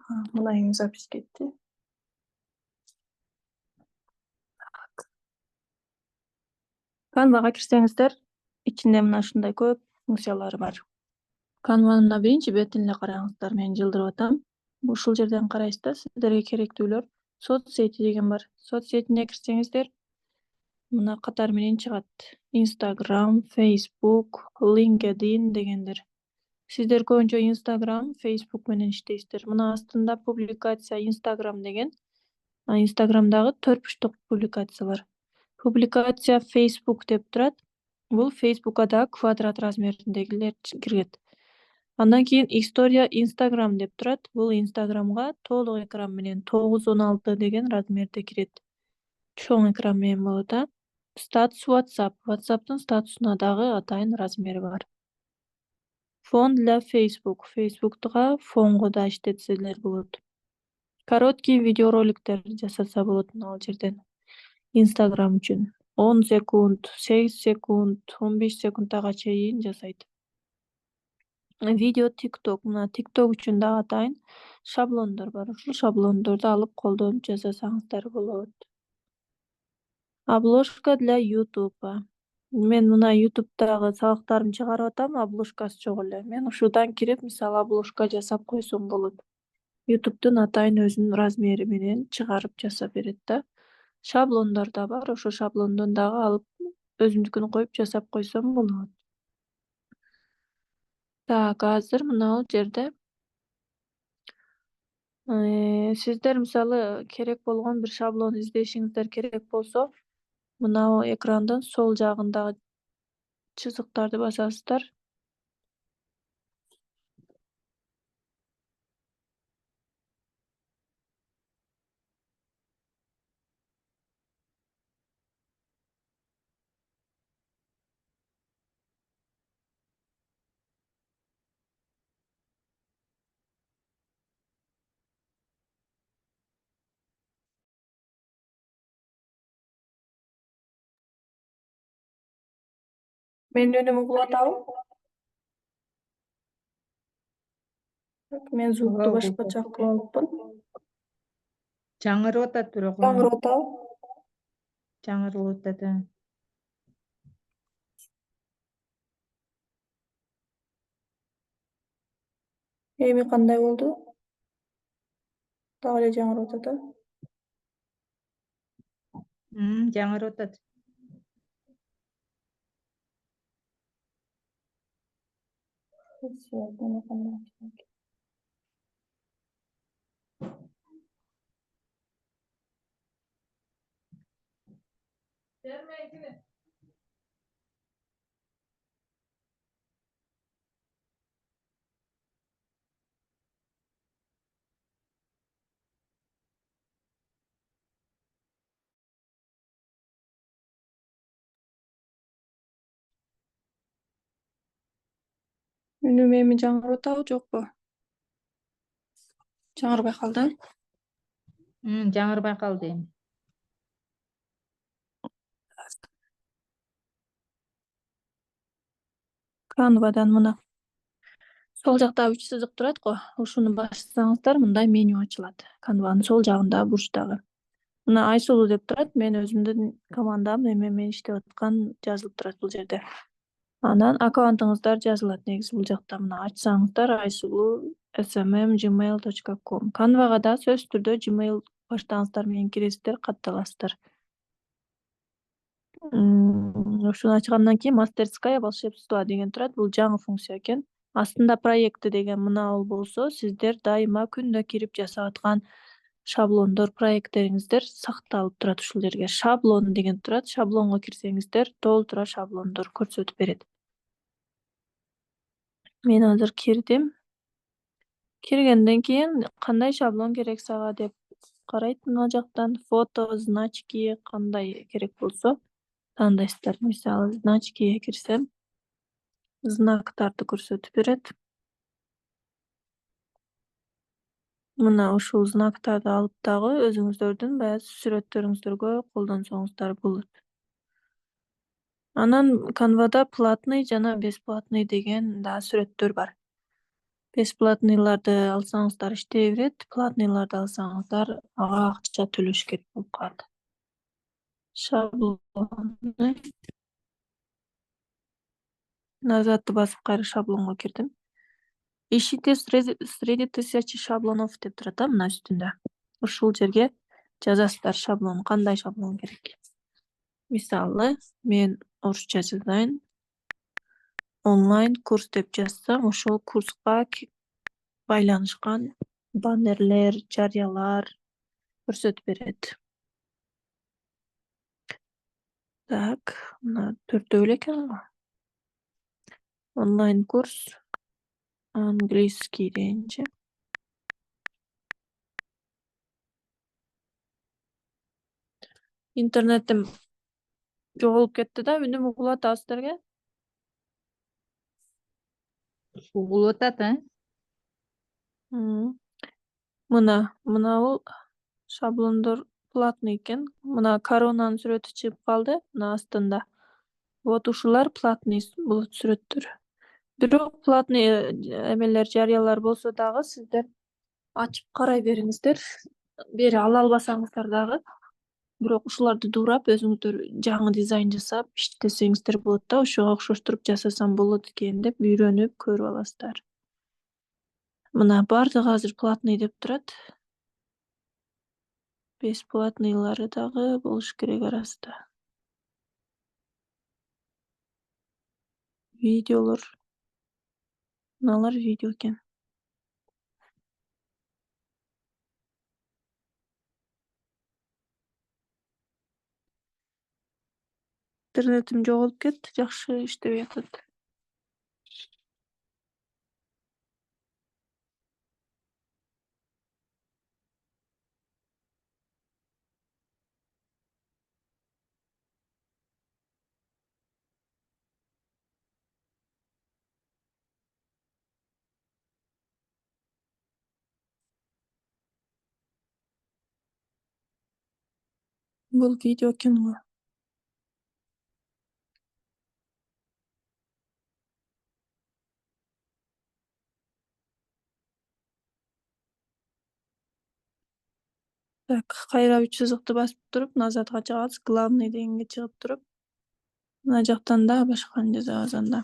Мына запись кетти. Canva'га кирсеңиздер, ичинде мына ушундай көп функциялары бар. Canva'нын мына биринчи бетин эле караңыздар, мен жылдырып атам. Ушул жерден карайсыздар, сиздерге керектүүлөр соцсети деген бар. Соцсетине кирсеңиздер, мына катар менен чыгат. Instagram, Facebook, LinkedIn дегендер. Сиздер көбүнчө Instagram, Facebook менен иштейсиздер. Мына астында публикация Instagram деген. Instagram'dагы 4 бурчтук публикация бар. Публикация Facebook деп турат. Бул Facebook'ка да квадрат размериндегилер кирет. Андан кийин история Instagram деп турат. Бул Instagram'га толук экран менен 916 деген размерде кирет. Чоң экран менен болот, а. Статус WhatsApp. WhatsApp'тын статусуна дагы атайын размери бар. Фон для Facebook. Facebook'га фонго да иштетселер болот. Короткий видеороликтер жасаса болот ал жерден. Instagram үчүн 10 секунд, 8 секунд, 15 секундтага чейин жасайт. Видео TikTok. Мына TikTok үчүн дагы атайын шаблондор бар. Ушул шаблондорду алып колдонуп жасасаңыздар болот. Обложка для YouTube. Мен мына YouTube'дагы сабактарымды чыгарып атам, обложкасы жок эле. Мен ушудан кирип, мисалы, обложка жасап койсом болот. YouTube'дун атайын өзүнүн размери менен чыгарып жасап берет да. Шаблондор да бар, ошо шаблондон дагы алып өзүмдүкүн коюп жасап койсом болот. Так, азыр мынау жерде сиздер мисалы керек болгон бир шаблон издешиңиздер керек болсо, мынау экрандын сол жагындагы чызыктарды басасыздар. Менин үнүм угулуп атабы? Мен звукту башкача кылып алыппын. Жаңырып атат бирок. Жаңырып атабы? Жаңырып атат. Эми кандай болду? Дагы эле жаңырып атат, Жаңырып атат. Үнүм эми жаңырып атабы, жокпу? Жаңырбай калды. Жаңырбай калды эми. Canva'дан мына сол жакта 3 сызык турат го. Ушуну бассаңыздар мындай меню ачылат. Canva'нын сол жагындагы бурчтагы. Мына Айсулуу деп турат. Мен өзүмдүн командам, эми мен иштеп аткан жазылып турат бул жерде. Анан аккаунтуңуздар жазылат негизи бул жакта. Мына ачсаңыздар aysulu@smm@gmail.com. Canva'га да сөзсүз түрдө Gmail почтаңыздар менен киресиздер, катталасыздар. Ушуну ачкандан кийин мастерская волшебства деген турат. Бул жаңы функция экен. Астында проекты деген мына болсо, сиздер дайыма күндө кирип жасап аткан шаблондор, проекттериңиздер сакталып турат ушул жерге. Шаблон деген турат. Шаблонго кирсеңиздер, толтура шаблондор көрсөтүп берет. Мен азыр кирдим. Киргенден кийин кандай шаблон керек сага деп карайт мына жактан. Фото, значки кандай керек болсо тандайсыздар. Мисалы, значкиге кирсем, знактарды көрсөтүп берет. Мына ушул знактарды алып дагы өзүңүздөрдүн баягы сүрөттөрүңүздөргө колдонсоңуздар болот. Анан Canva'да платный жана бесплатный деген да сүрөттөр бар. Бесплатныйларды алсаңыздар иштей берет, платныйларды алсаңыздар ага акча төлөш керек болуп калат. Шаблоны назадты басып кайра шаблонго кирдим. Ищите среди тысячи шаблонов деп турат да мына үстүндө. Ушул жерге жазасыздар шаблон, кандай шаблон керек. Мисалы, мен орусча жазайын. Онлайн курс деп жазсам, ошол курска байланышкан баннерлер, жарыялар көрсөтүп берет. Так, мына төртөө эле экен го. Онлайн курс английский deyince. İnternetim жоголуп кетти да, үнүм угулуп атабы силерге? Угулуп атат, Мына шаблондор платный экен. Мына коронанын сүрөтү чыгып калды мына астында. Вот ушулар платный болот сүрөттөр. Бирок платный эмелер, жарыялар болсо дагы сиздер ачып карай бериңиздер. Бери ала албасаңыздар дагы, бирок ушуларды дуурап өзүңүздөр жаңы дизайн жасап иштесеңиздер болот да, ошого окшоштуруп жасасам болот экен деп үйрөнүп көрүп аласыздар. Мына бардыгы азыр платный деп турат. Бесплатныйлары дагы болуш керек арасында. Видеолор. Мыналар видео экен. Интернетим жоголуп кетти, жакшы иштебей атат. Бул видео экен го. Так, кайра 3 чызыкты басып туруп, назадга чыгабыз. Главный дегенге чыгып туруп, мына жактан да башканы жазабыз анда.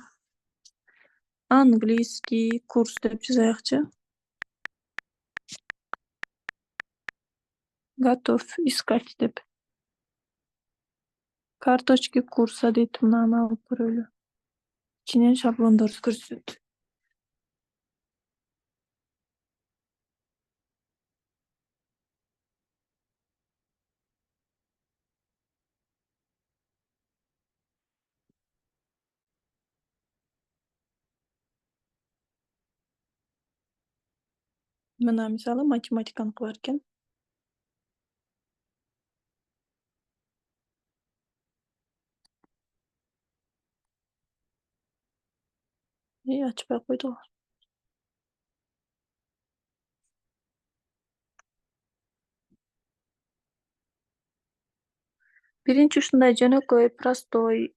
Английский курс деп жазайыкчы. Готов искать деп. Карточки курса дейт, мынаны алып көрөлү. Ичинен шаблондорду көрсөтөт. Мына мисалы математиканыкы бар экен. Ачпай койду го. Биринчи ушундай жөнөкөй, простой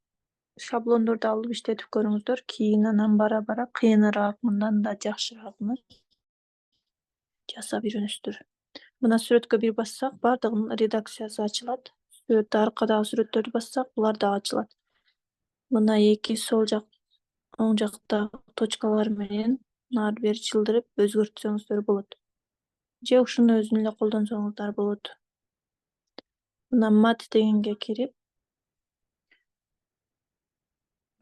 шаблондорду алып иштетип көрүңүздөр. Кийин анан бара кыйыныраак, мындан да жакшыраагын жасап үйрөнөсүздөр. Мына сүрөткө бир бассак, бардыгынын редакциясы ачылат. Сүрөттө аркадагы сүрөттөрдү бассак, булар дагы ачылат. Мына эки сол жак, оң жактагы точкалар менен ары бери чылдырып өзгөртсөңүздөр болот. Же ушуну өзүн эле колдонсоңуздар болот. Мына мат дегенге кирип,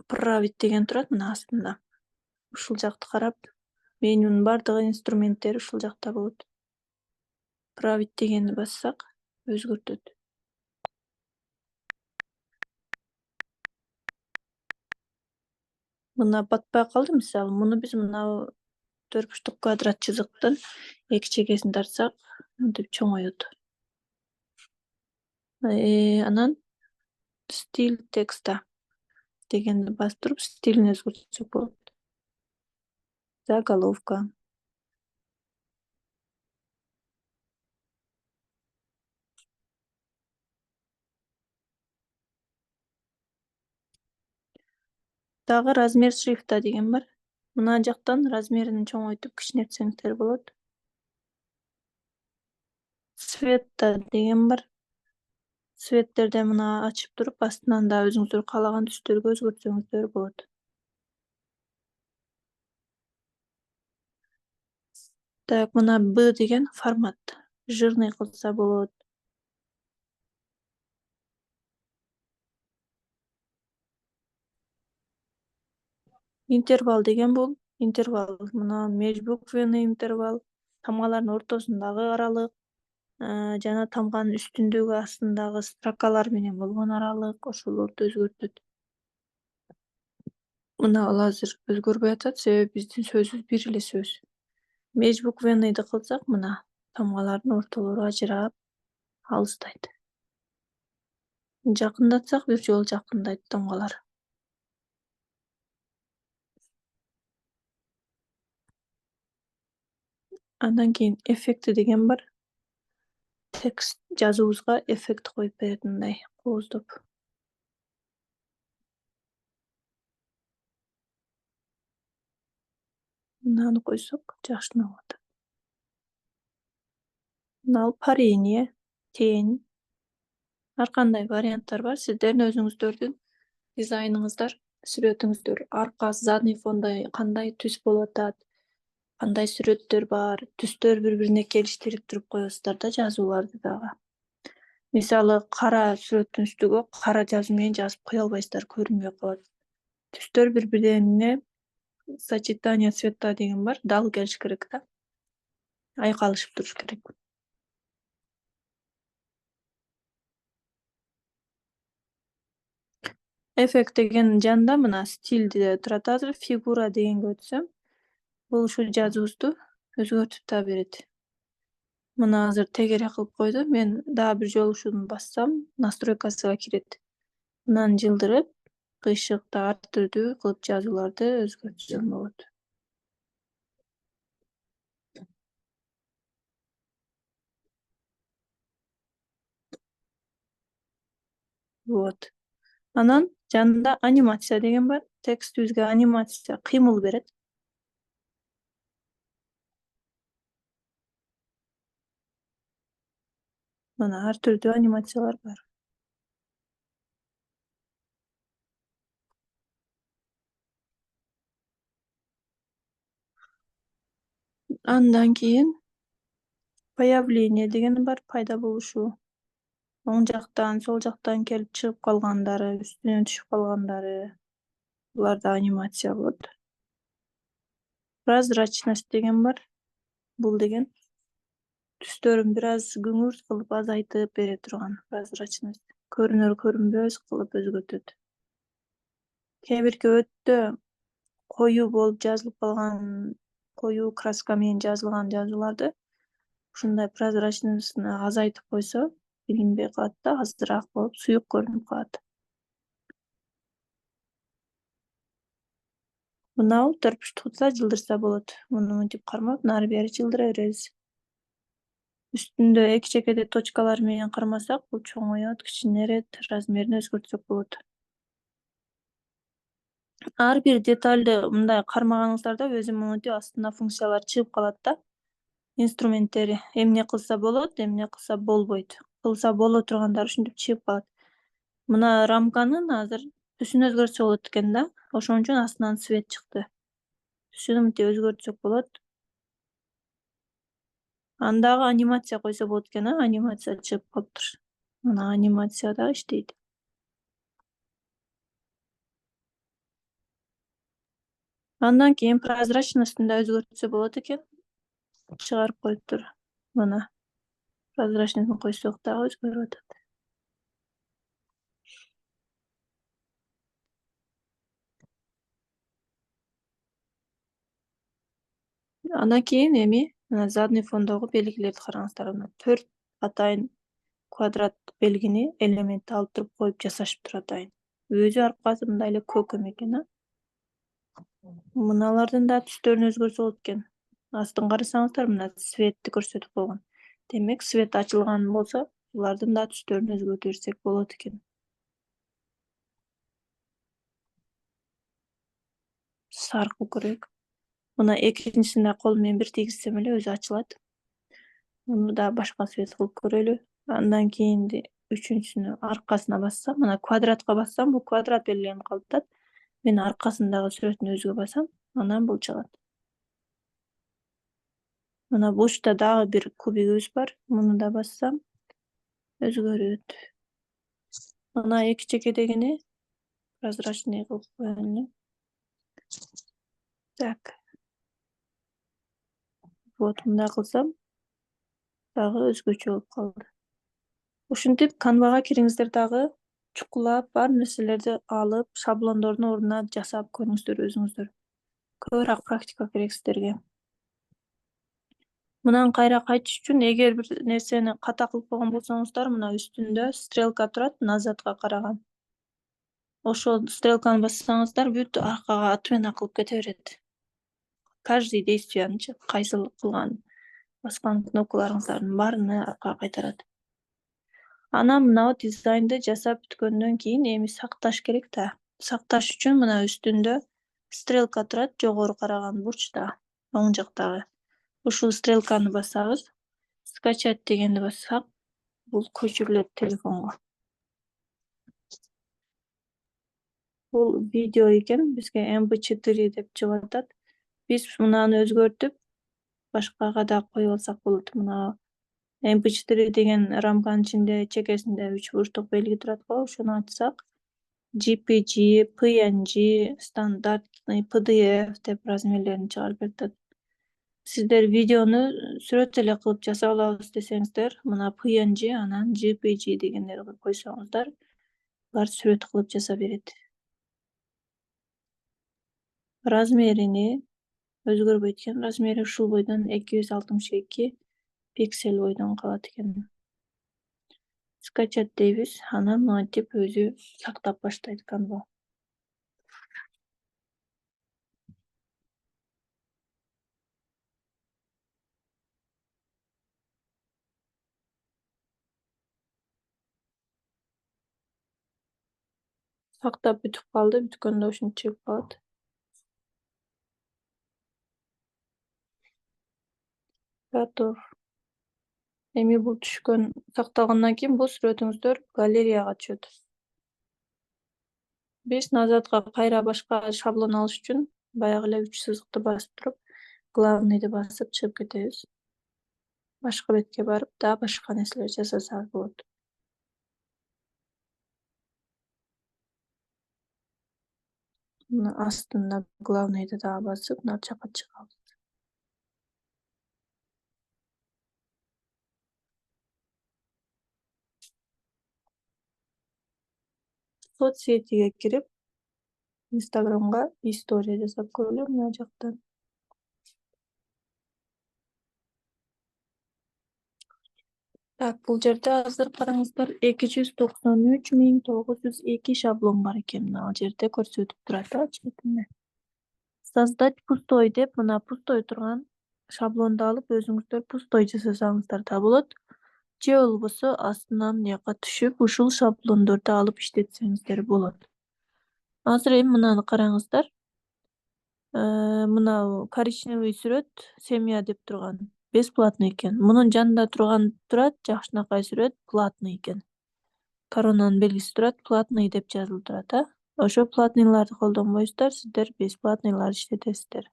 править деген турат мына астында. Ушул жакты карап, менюнун бардыгы инструменттери ушул жакта болот. Править дегенди бассак, өзгөртөт. Мына батпай калды мисалы, муну биз мына төртбурчтук квадрат чызыктын эки чекесин тартсак, мынтип чоңоёт. Анан стиль текста дегенди басып туруп, стилин өзгөртсөк болот. Заголовка. Дагы размер шрифта деген бар. Мына жактан размерин чоңойтуп кичинертсеңиздер болот. Цвета деген бар. Цветтерде мына ачып туруп, астынан да өзүңүздөр каалаган түстөргө өзгөртсөңүздөр болот. Так, мына B деген формат. Жирный кылса болот. Интервал деген бул интервал. Мына межбуквенный интервал, тамгалардын ортосундагы аралык, жана тамганын үстүндөгү, астындагы строкалар менен болгон аралык, ошолорду өзгөртөт. Мына ал азыр өзгөрбөй атат, себеби биздин сөзүбүз бир эле сөз. Межбуквенныйды кылсак, мына тамгалардын ортолору ажырап, алыстайт. Жакындатсак, бир жолу жакындайт тамгалар. Андан кийин эффекти деген бар. Текст жазуубузга эффект коюп берет, мындай кооздоп. Мынаны койсок жакшыраак болот. Мына парение, тень. Ар кандай варианттар бар. Сиздердин өзүңүздөрдүн дизайныңыздар, сүрөтүңүздөр, аркасы, задний фондо кандай түс болуп атат, кандай сүрөттөр бар, түстөр бири-бирине келиштирип туруп коесуздар да жазууларды дагы. Мисалы, кара сүрөттүн үстүгө кара жазуу менен жазып кое албайсыздар, көрүнбөй калат. Түстөр бири-бирине сочетание цвета деген бар, дал келиш керек да. Айкалышып туруш керек. Эффект деген жанда мына стилде турат азыр. Фигура дегенге өтсөм, бул ушул жазуубузду өзгөртүп да берет. Мына азыр тегере кылып койду. Мен дагы бир жолу ушуну бассам, настройкасына кирет. Мынаны жылдырып, кыйшыкты ар түрдүү кылып жазууларды өзгөртсөм болот. Вот. Анан жанында анимация деген бар. Текстибизге анимация кыймыл берет. Мына ар түрдүү анимациялар бар. Андан кийин появление деген бар, пайда болушу. Оң жактан, сол жактан келип чыгып калгандары, үстүнө түшүп калгандары. Булар да анимация болот. Прозрачность деген бар. Бул деген түстөрүн бир аз күңүрт кылып азайтып бере турган прозрачность. Көрүнөр көрүнбөс кылып өзгөртөт. Кээ бирки өтө коюу болуп жазылып калган, коюу краска менен жазылган жазууларды ушундай прозрачностьун азайтып койсо, билинбей калат да, азыраак болуп, суюк көрүнүп калат. Мына төрпүш тутса жылдырса болот. Муну мынтип кармап, нары бери жылдыра беребиз. Үстүндө эки чекеде точкалар менен кармасак, бул чоңоет, кичинерет, размерин өзгөртсөк болот. Ар бир детальды мындай кармаганыңыздарда өзү монтип астына функциялар чыгып калат да. Инструменттери эмне кылса болот, эмне кылса болбойт. Кылса боло тургандары ушинтип чыгып калат. Мына рамканын азыр түсүн өзгөртсө болот экен да. Ошон үчүн астынан свет чыкты. Түсүн мынтип өзгөртсөк болот. Андагы анимация койсо болот экен, анимация чыгып калыптыр. Мына анимация да иштейт. Андан кийин прозрачностун да өзгөртсө болот экен. Чыгарып коюптур. Мына прозрачностун койсок дагы өзгөрүп атат. Андан кийин эми мына задний фондогу белгилерди караңыздар. Мына 4 атайын квадрат белгини элементти алып туруп коюп жасашыптыр атайын. Өзү аркасы мындай эле көкөм экен, Мыналардын да түстөрүн өзгөрсө болот экен. Астын карасаңыздар, мына светти көрсөтүп койгон. Демек, свет ачылган болсо, булардын да түстөрүн өзгөртө берсек болот экен. Саркуу керек. Мына экинчисине кол менен бир тийгизсем эле өзү ачылат. Муну да башка свет кылып көрөлү. Андан кийин үчүнчүсүнү аркасына бассам, мына квадратка бассам, бул квадрат белгиленип калып атат. Мен аркасындагы сүрөтүн өзгө басам, анан бул чыгат. Мына бушта дагы бир кубигибиз бар. Муну да бассам өзгөрөт. Мына эки чекедегини прозрачный кылып коеюн эле. Так. Вот мындай кылсам дагы өзгөчө болуп калды. Ушинтип Canva'га кириңиздер дагы чукулап бар нерселерди алып, шаблондордун ордуна жасап көрүңүздөр өзүңүздөр. Көбүрөөк практика керек сиздерге. Мындан кайра кайтыш үчүн эгер бир нерсени ката кылып койгон болсоңуздар, мына үстүндө стрелка турат, назатка караган. Ошол стрелканы бассаңыздар бүт аркага отмена кылып кете берет. Каждый действиянычы, кайсы кылган баскан кнопкаларыңыздардын баарына аркага кайтарат. Анан мына дизайнды жасап бүткөндөн кийин эми сакташ керек да. Сакташ үчүн мына үстүндө стрелка турат, жогору караган бурчта, оң жактагы. Ушул стрелканы басабыз, скачать дегенди бассак, бул көчүрүлөт телефонго. Бул видео экен, бизге MP4 деп чыгып атат. Биз мынаны өзгөртүп, башкага да коюп алсак болот. Мына MP4 деген рамканын ичинде чекесинде 3 бурчтук белги турат го, ошону ачсак, JPG, PNG, стандартный PDF деп размерлерин чыгарып берет. Сиздер видеону сүрөт эле кылып жасап алабыз десеңиздер, мына PNG анан JPG дегендерди койсоңуздар, булар сүрөт кылып жасап берет. Размерини өзгөрбөйт экен. Размери ушул бойдон 262 пиксель бойдон калат экен. Скачать дейбиз, анан мынтип өзү сактап баштайт Canva. Сактап бүтүп калды, бүткөндө ушинтип чыгып калат. Готов. Эми бул түшкөн, сакталгандан кийин бул сүрөтүңүздөр галереяга түшөт. Биз назатка кайра башка шаблон алыш үчүн баягы эле 3 сызыкты басып туруп, главныйды басып чыгып кетебиз. Башка бетке барып, да башка нерселер жасасак болот. Мына астында главныйды дагы басып, нар жака чыгабыз. Соцсетиге кирип, Instagramга история жасап көрөлү мына жактан. Так, бул жерде азыр караңыздар 293.902 шаблон бар экен. Ал жерде көрсөтүп турат четинде. Создать пустой деп, мына пустой турган шаблонду алып өзүңүздөр пустой жасасаңыздар да болот. Же болбосо астынан мынияка түшүп, ушул шаблондорду алып иштетсеңиздер болот. Азыр эми мынаны караңыздар. Мына коричневый сүрөт семья деп турган бесплатный экен. Мунун жанында турат жакшынакай сүрөт платный экен. Коронанын белгиси турат, платный деп жазылып турат, Ошо платныйларды колдонбойсуздар, сиздер бесплатныйларды иштетесиздер.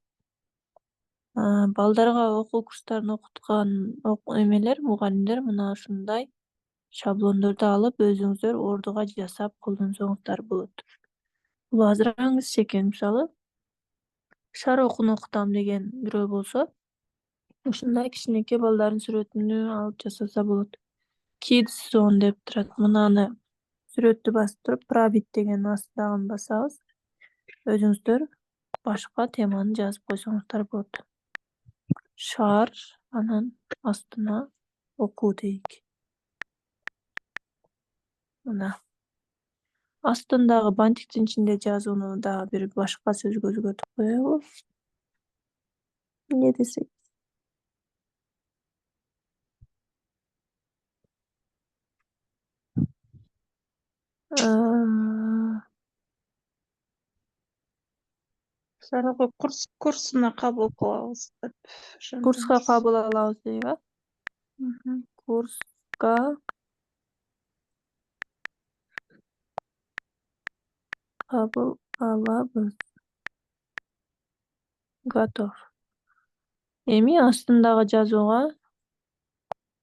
Балдарга окуу курстарын окуткан эмелер, мугалимдер мына ушундай шаблондорду алып өзүңүздөр ордуга жасап колдонсоңуздар болот. Бул азыраңыз экен, мисалы Шарокун окутам деген бирөө болсо, ушундай кичинекей балдардын сүрөтүнү алып жасаса болот. Kids zone деп турат. Мынаны сүрөттү басып туруп, править деген астындагыны басабыз. Өзүңүздөр башка теманы жазып койсоңуздар болот. Шаар, анан астына окуу дейик. Мына астындагы бантиктин ичинде жазууну дагы бир башка сөзгө өзгөртүп коелу. Эмне десек? Шарапов курсuna qabul qilamiz deb Курска ishonamiz. кабыл алабыз дейби. Мгм. Курска кабыл алабыз. Готов. Эми астындагы жазууга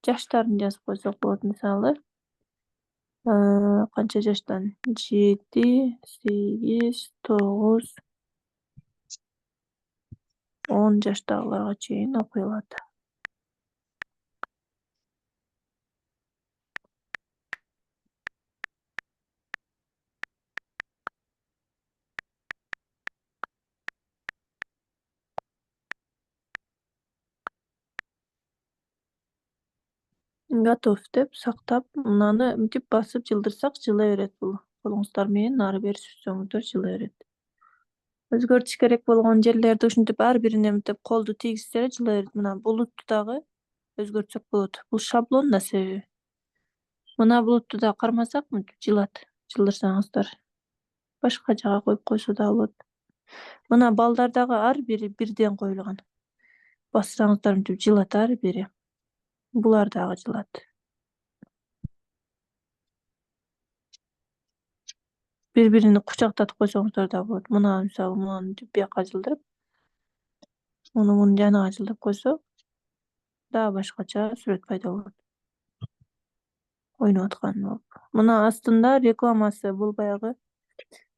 жаштарын жазып койсок болот, мисалы. Канча жаштан? 7, 8, 9, 10 жаштагыларга чейин окуй алат. Готов деп сактап, мынаны мынтип басып жылдырсак жыла берет бул. Колуңуздар менен ары бери сүрсөңүздөр жыла берет. Өзгөртүш керек болгон жерлерди ушинтип ар бирине мынтип колду тийгизсек эле жыла берет. Мына булутту дагы өзгөртсөк болот. Бул шаблон да себеби. Мына булутту да кармасак мынтип жылат. Жылдырсаңыздар. Башка жака коюп койсо да болот. Мына балдар дагы ар бири бирден коюлган. Бассаңыздар мынтип жылат ар бири. Булар дагы жылат. Бири-биrini кучактатып койсоңуздар да болот. Мына мисалы мунун мынтип бияка жылдырып, муну мунун жанына жылдырып койсо дагы башкача сүрөт пайда болот. Ойноп аткан болуп. Мына астында рекламасы, бул баягы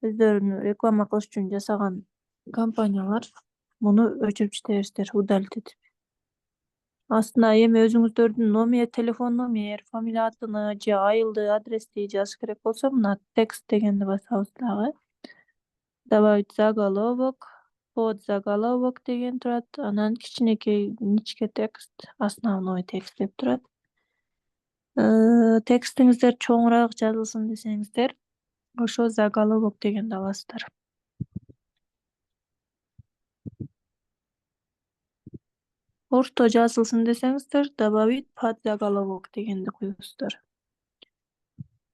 өздөрүнүн реклама кылыш үчүн жасаган компаниялар муну өчүрүп чыгаберсиздер, удалить этип. Астына эми өзүңүздөрдүн номер, телефон номер, фамилия атын же айылды, адрести жазыш керек болсо мына текст дегенди басабыз дагы. Добавить заголовок, подзаголовок деген турат. Анан кичинекей ничке текст, основной текст деп турат. Текстиңиздер чоңураак жазылсын десеңиздер, ошо заголовок дегенди аласыздар. Орто жазылсын десеңиздер, добавить подзаголовок дегенди куйасыздар.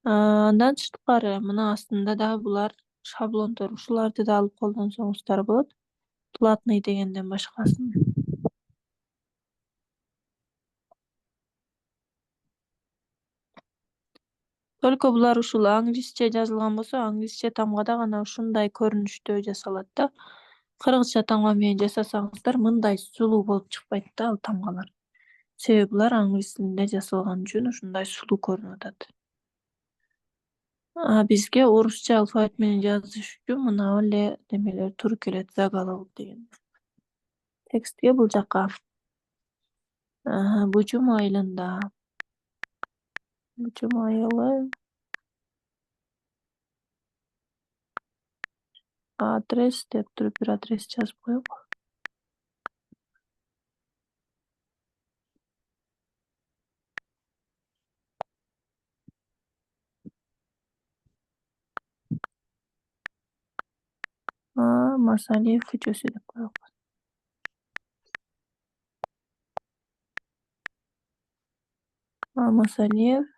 Андан тышкары мына астында да булар шаблондор, ушуларды да алып колдонсоңуздар болот. Платный дегенден башкасын. Только булар ушул англисче жазылган болсо, англисче тамгада гана ушундай көрүнүштө жасалат да. Кыргызча тамга менен жасасаңыздар мындай сулуу болуп чыкпайт да ал тамгалар. Себеби булар англис тилинде жасалган үчүн ушундай сулуу көрүнүп атат. Бизге орусча алфавит менен жазыш үчүн мына эле немелер туруп келет, заголовок деген. Текстке бул жака. Бужум айылында. Бужум айылы. Адрес деп туруп бир адрес жазып коелук. Масалиев көчөсү деп коелук. Масалиев.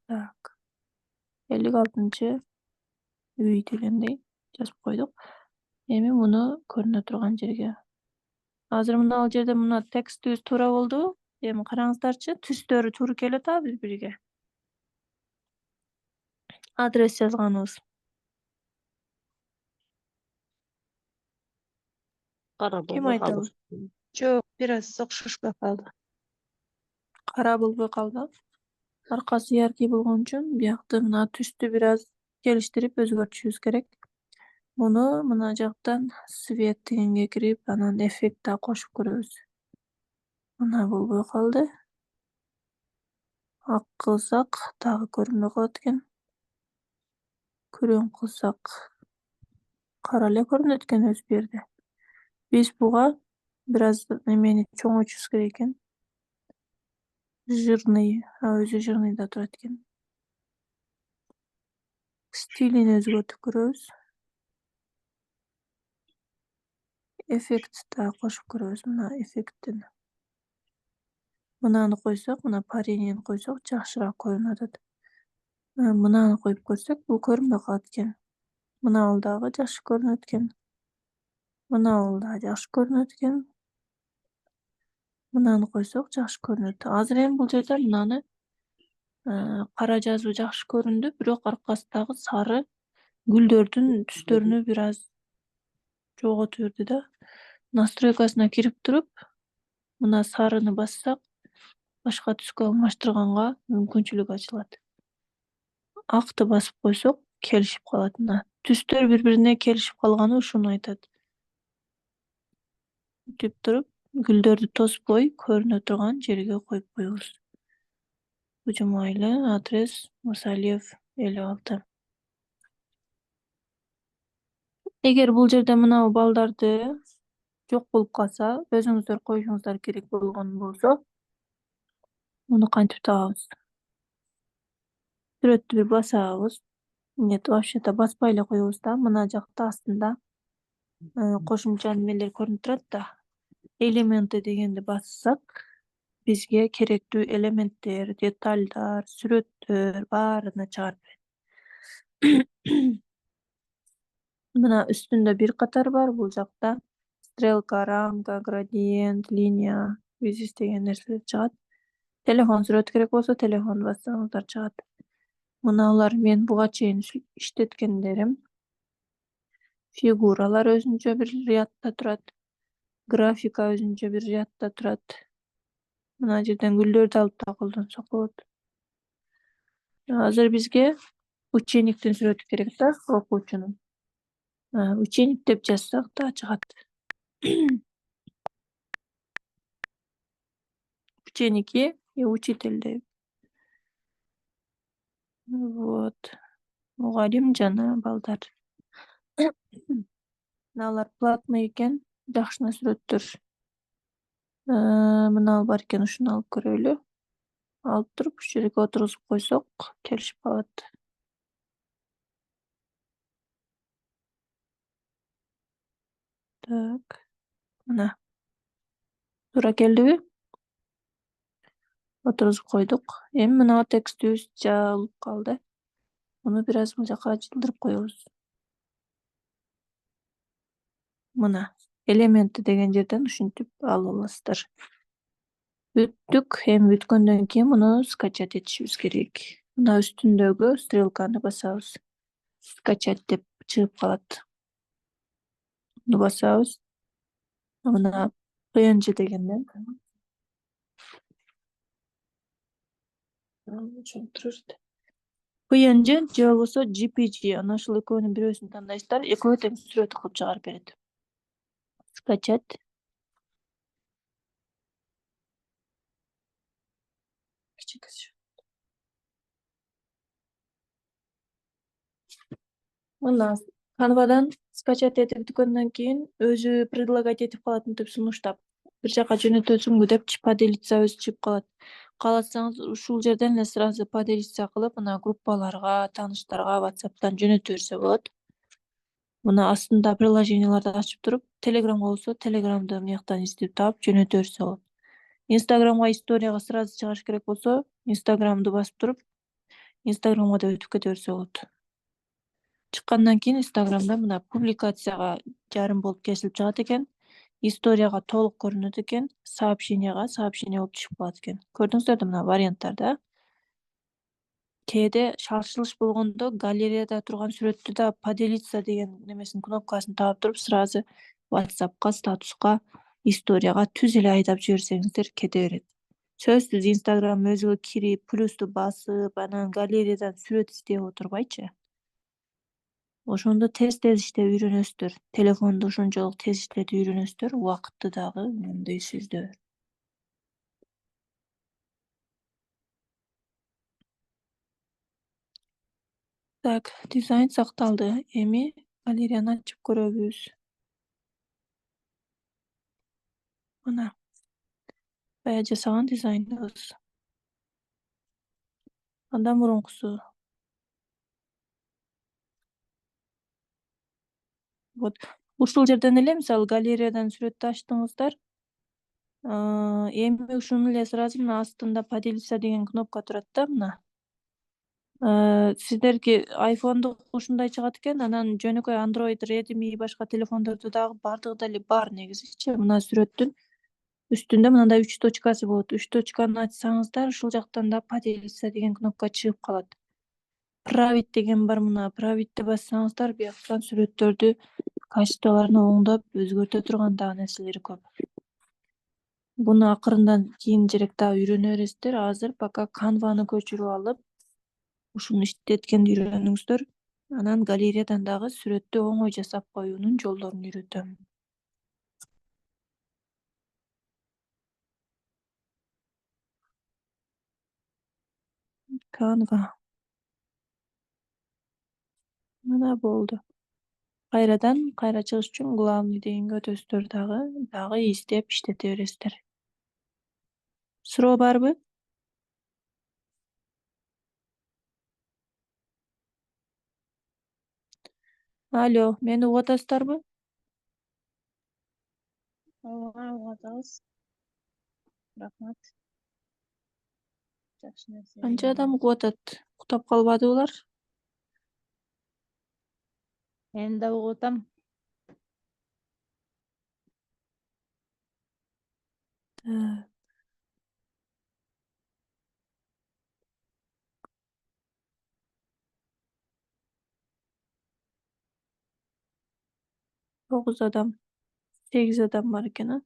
Так. 56-үй дегендей жазып койдук. Эми муну көрүнө турган жерге. Азыр мына ал жерде мына текстибиз туура болду. Эми караңыздарчы, түстөрү туура келет бири-бириге. Адрес жазганыбыз. Ким айталы? Жок, бир аз окшошпой калды. Кара болбой калды. Аркасы яркий болгон үчүн биякты мына түстү бир аз келиштирип өзгөртүшүбүз керек. Муну мына жактан свет дегенге кирип, анан эффект да кошуп көрөбүз. Мына болбой калды. Ак кылсак дагы көрүнбөй калат экен. Күрөң кылсак кара эле көрүнөт экен өзү бу жерде. Биз буга бир аз немени чоңойтушубуз керек экен. Жирный, өзү жирный да турат экен. Стилин өзгөртүп көрөбүз. Эффект да кошуп көрөбүз, мына эффекттин. Мынаны койсок, мына паренияны койсок жакшыраак көрүнүп атат. Мынаны коюп көрсөк, бул көрүнбөй калат экен. Мына ал дагы жакшы көрүнөт экен. Мынабул да жакшы көрүнөт экен. Мынаны койсок жакшы көрүнөт. Азыр эми бул жерде мынаны кара жазуу жакшы көрүндү, бирок аркасындагы сары гүлдөрдүн түстөрүнү бир аз жоготуп берди да. Настройкасына кирип туруп, мына сарыны бассак, башка түскө алмаштырганга мүмкүнчүлүк ачылат. Акты басып койсок, келишип калат мына. Түстөр бири-бирине келишип калганы ушуну айтат. Бүтүп туруп, гүлдөрдү тоспой көрүнө турган жерге коюп коебуз. Бужум айылы, адрес Мусалиев 56. Эгер бул жерде мынабу балдарды жок болуп калса, өзүңүздөр коюшуңуздар керек болгон болсо, муну кантип табабыз? Сүрөттү бир басабыз. Нет, вообще-то баспай эле коебуз да. Мына жакта астында кошумча немелер көрүнүп турат да. Элементы дегенди бассак, бизге керектүү элементтер, детальдар, сүрөттөр баарына чыгарып берет. Мына үстүндө бир катар бар, бул жакта стрелка, рамка, градиент, линия, визис деген нерселер чыгат. Телефон сүрөтү керек болсо, телефон бассаңыздар чыгат. Мыналар мен буга чейин иштеткендерим. Фигуралар өзүнчө бир рядда турат. Графика өзүнчө бир рядда турат. Мына жерден гүлдөрдү алып да колдонсок болот. Азыр бизге учениктин сүрөтү керек да, окуучунун. Ученик деп жазсак да чыгат. Ученики и учитель деп. Вот. Мугалим жана балдар. Мыналар платный экен, жакшына сүрөттөр. Мына бар экен, ушуну алып көрөлү. Алып туруп ушул жерге отургузуп койсок, келишип калат. Так. Мына. Туура келдиби? Отургузуп койдук. Эми мына текстибиз жабылып калды. Муну бир аз бул жака жылдырып коебуз. Мына элементы деген жерден ушинтип ала аласыздар. Бүттүк. Эми бүткөндөн кийин муну скачать этишибиз керек. Мына үстүндөгү стрелканы басабыз. Скачать деп чыгып калат. Муну басабыз. Мына PNG дегенден. PNG же болбосо JPG, ana ушул экөөнүн бирөөсүн тандайсыздар, экөө тең сүрөт кылып чыгарып берет. Скачать. Мына Canva'дан скачать этип бүткөндөн кийин өзү предлагать этип калат, мынтип сунуштап. Бир жака жөнөтөсүңбү деп поделиться өзү чыгып калат. Кааласаңыз ушул жерден эле сразу поделиться кылып, мына группаларга, тааныштарга WhatsApp'тан жөнөтө берсе болот. Мына астында приложенияларды ачып туруп, Telegramга болсо Telegramды мыяктан издеп таап жөнөтө берсе болот. Instagramга историяга сразу чыгарыш керек болсо, Instagramды басып туруп, Instagramга да өтүп кете берсе болот. Чыккандан кийин Instagramда мына публикацияга жарым болуп кесилип чыгат экен, историяга толук көрүнөт экен, сообщениега сообщение болуп түшүп калат экен. Көрдүңүздөр да мына варианттар да. Кээде шалшылыш болгондо галереяда турган сүрөттү да поделиться деген немесин кнопкасын таап туруп, сразу WhatsApp'ка, статуска, историяга түз эле айдап жиберсеңиздер кете берет. Сөзсүз Instagram өзүгө кирип, плюсту басып, анан галереядан сүрөт издеп отурбайчы. Ошондо тез-тез иштеп үйрөнөсүздөр. Телефонду ошончолук тез иштетип үйрөнөсүздөр, убакытты дагы үнөмдөйсүздөр. Так, дизайн сакталды. Эми галереяны ачып көрөбүз. Мына. Бая жасаган дизайныбыз. Андан мурункусу. Вот. Ушул жерден эле мисалы галереядан сүрөттү ачтыңыздар. Эми ушуну эле сразу мына астында поделиться деген кнопка турат да, мына. Сиздерги айфондо ушундай чыгат экен, анан жөнөкөй Android, Redmi башка телефондордо дагы бардыгы деле бар негизичи. Мына сүрөттүн үстүндө мындай 3 точкасы болот. 3 точканы ачсаңыздар ушул жактан да поделиться деген кнопка чыгып калат. Править деген бар мына. Правитти бассаңыздар бияктан сүрөттөрдү, качестволорун оңдоп өзгөртө турган дагы нерселери көп. Буну акырындан кийинчерээк дагы үйрөнө бересиздер. Азыр пока Canva'ны көчүрүп алып, ушуну иштеткенди үйрөнүңүздөр. Анан галереядан дагы сүрөттү оңой жасап коюунун жолдорун үйрөтөм. Canva. Мына болду. Кайра чыгыш үчүн главный дегенге өтөсүздөр дагы издеп иштете бересиздер. Суроо барбы? Алло, мени угуп атасыздарбы? Ооба, угуп атабыз. Рахмат. Жакшы нерсе. Канча адам угуп атат? Уктап калбады булар? Мен да угуп атам. Э, 9 адам. 8 адам бар экен, а?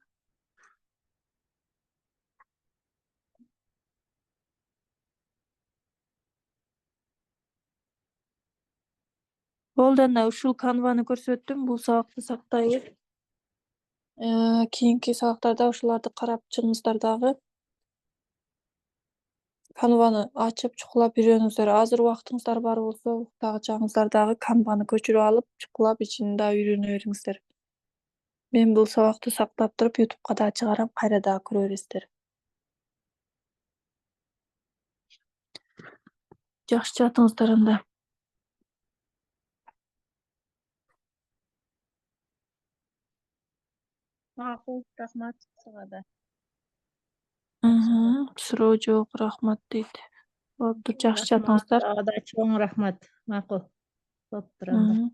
Болду, анда ушул Canva'ны көрсөттүм. Бул сабакты сактайлы. Кийинки сабактарда ушуларды карап чыгыңыздар дагы. Canva'ны ачып чукулап үйрөнүңүздөр. Азыр убактыңыздар бар болсо, дагы чагыңыздар дагы Canva'ны көчүрүп алып, чукулап ичин дагы үйрөнө бериңиздер. Мен бул сабакты сактап туруп YouTube'га дагы чыгарам, кайра дагы көрө бересиздер. Жакшы жатыңыздар анда. Макул, рахмат сага да. Суроо жок, рахмат дейт. Болуптур, жакшы жатыңыздар. Сага да чоң рахмат. Макул. Болуптур анда.